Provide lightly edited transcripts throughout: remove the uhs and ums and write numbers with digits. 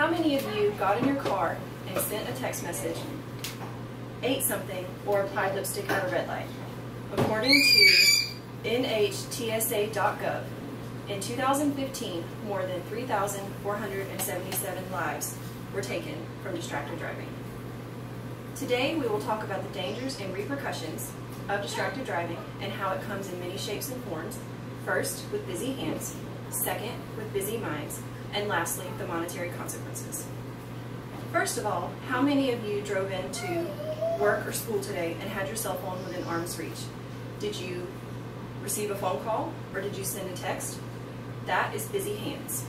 How many of you got in your car and sent a text message, ate something, or applied lipstick at a red light? According to NHTSA.gov, in 2015, more than 3,477 lives were taken from distracted driving. Today, we will talk about the dangers and repercussions of distracted driving and how it comes in many shapes and forms. First, with busy hands. Second, with busy minds. And lastly, the monetary consequences. First of all, how many of you drove into work or school today and had your cell phone within arm's reach? Did you receive a phone call or did you send a text? That is busy hands.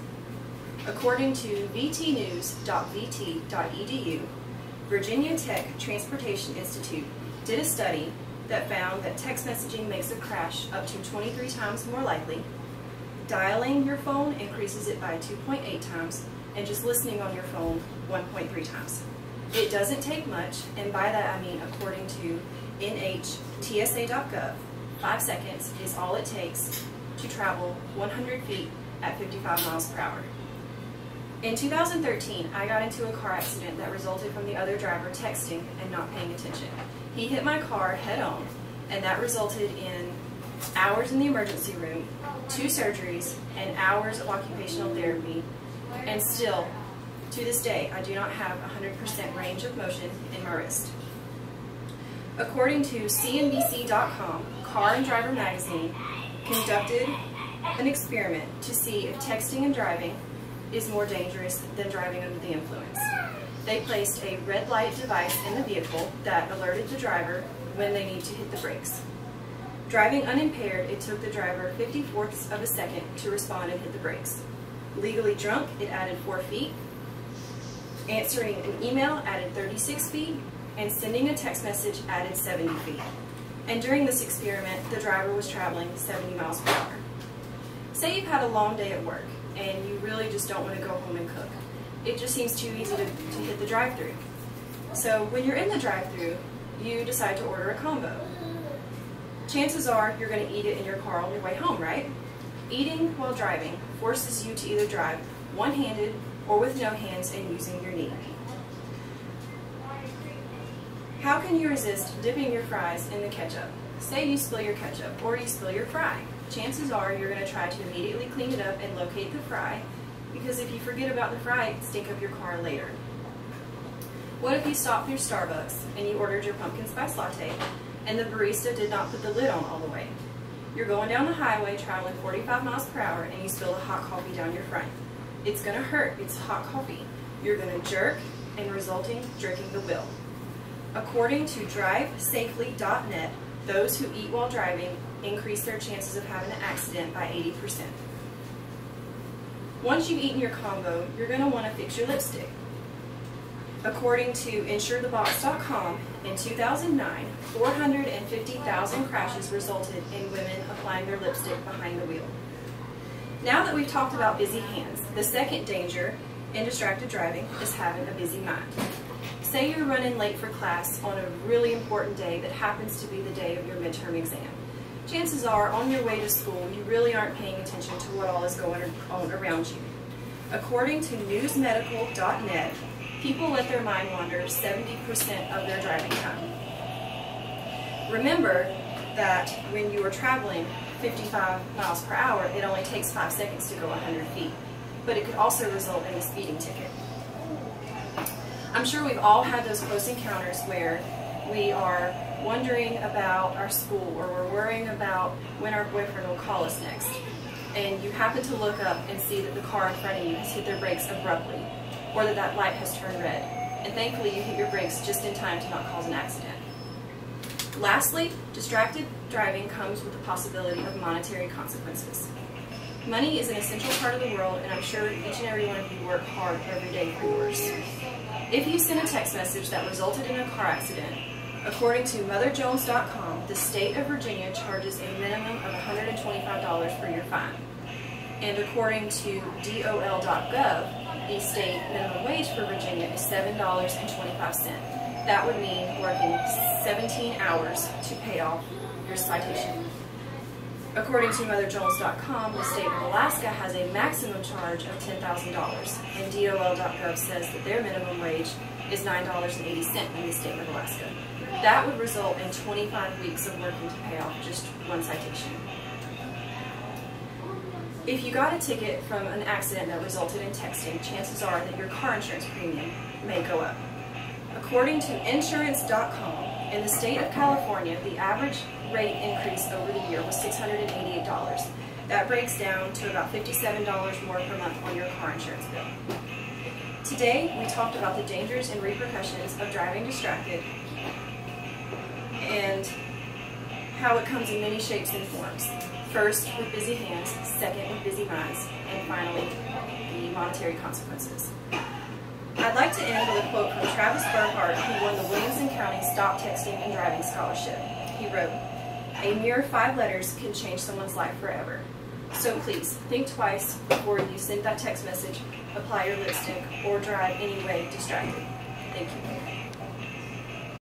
According to vtnews.vt.edu, Virginia Tech Transportation Institute did a study that found that text messaging makes a crash up to 23 times more likely, dialing your phone increases it by 2.8 times, and just listening on your phone 1.3 times. It doesn't take much, and by that I mean according to NHTSA.gov, 5 seconds is all it takes to travel 100 feet at 55 miles per hour. In 2013, I got into a car accident that resulted from the other driver texting and not paying attention. He hit my car head-on, and that resulted in hours in the emergency room, 2 surgeries, and hours of occupational therapy, and still, to this day, I do not have 100% range of motion in my wrist. According to CNBC.com, Car and Driver magazine conducted an experiment to see if texting and driving is more dangerous than driving under the influence. They placed a red light device in the vehicle that alerted the driver when they need to hit the brakes. Driving unimpaired, it took the driver 54ths of a second to respond and hit the brakes. Legally drunk, it added 4 feet. Answering an email added 36 feet, and sending a text message added 70 feet. And during this experiment, the driver was traveling 70 miles per hour. Say you've had a long day at work, and you really just don't want to go home and cook. It just seems too easy to hit the drive-thru. So when you're in the drive-thru, you decide to order a combo. Chances are you're going to eat it in your car on your way home, right? Eating while driving forces you to either drive one-handed or with no hands and using your knee. How can you resist dipping your fries in the ketchup? Say you spill your ketchup or you spill your fry. Chances are you're going to try to immediately clean it up and locate the fry, because if you forget about the fry, stink up your car later. What if you stopped through Starbucks and you ordered your pumpkin spice latte and the barista did not put the lid on all the way? You're going down the highway traveling 45 miles per hour and you spill a hot coffee down your front. It's going to hurt. It's hot coffee. You're going to jerk and resulting jerking the wheel. According to drivesafely.net, those who eat while driving increase their chances of having an accident by 80%. Once you've eaten your combo, you're going to want to fix your lipstick. According to InsureTheBox.com, in 2009, 450,000 crashes resulted in women applying their lipstick behind the wheel. Now that we've talked about busy hands, the second danger in distracted driving is having a busy mind. Say you're running late for class on a really important day that happens to be the day of your midterm exam. Chances are, on your way to school, you really aren't paying attention to what all is going on around you. According to newsmedical.net, people let their mind wander 70% of their driving time. Remember that when you are traveling 55 miles per hour, it only takes 5 seconds to go 100 feet, but it could also result in a speeding ticket. I'm sure we've all had those close encounters where we are wondering about our school, or we're worrying about when our boyfriend will call us next, and you happen to look up and see that the car in front of you has hit their brakes abruptly, or that light has turned red, and thankfully you hit your brakes just in time to not cause an accident. Lastly, distracted driving comes with the possibility of monetary consequences. Money is an essential part of the world, and I'm sure each and every one of you work hard every day for yours. If you send a text message that resulted in a car accident, according to MotherJones.com, the state of Virginia charges a minimum of $125 for your fine. And according to DOL.gov, the state minimum wage for Virginia is $7.25. That would mean working 17 hours to pay off your citation. According to MotherJones.com, the state of Alaska has a maximum charge of $10,000, and DOL.gov says that their minimum wage is $9.80 in the state of Alaska. That would result in 25 weeks of working to pay off just one citation. If you got a ticket from an accident that resulted in texting, chances are that your car insurance premium may go up. According to Insurance.com, in the state of California, the average rate increase over the year was $688. That breaks down to about $57 more per month on your car insurance bill. Today, we talked about the dangers and repercussions of driving distracted and how it comes in many shapes and forms. First, with busy hands, second, with busy minds, and finally, the monetary consequences. I'd like to end with a quote from Travis Bernhardt, who won the Williamson County Stop Texting and Driving Scholarship. He wrote, "A mere 5 letters can change someone's life forever. So please, think twice before you send that text message, apply your lipstick, or drive anyway distracted." Thank you.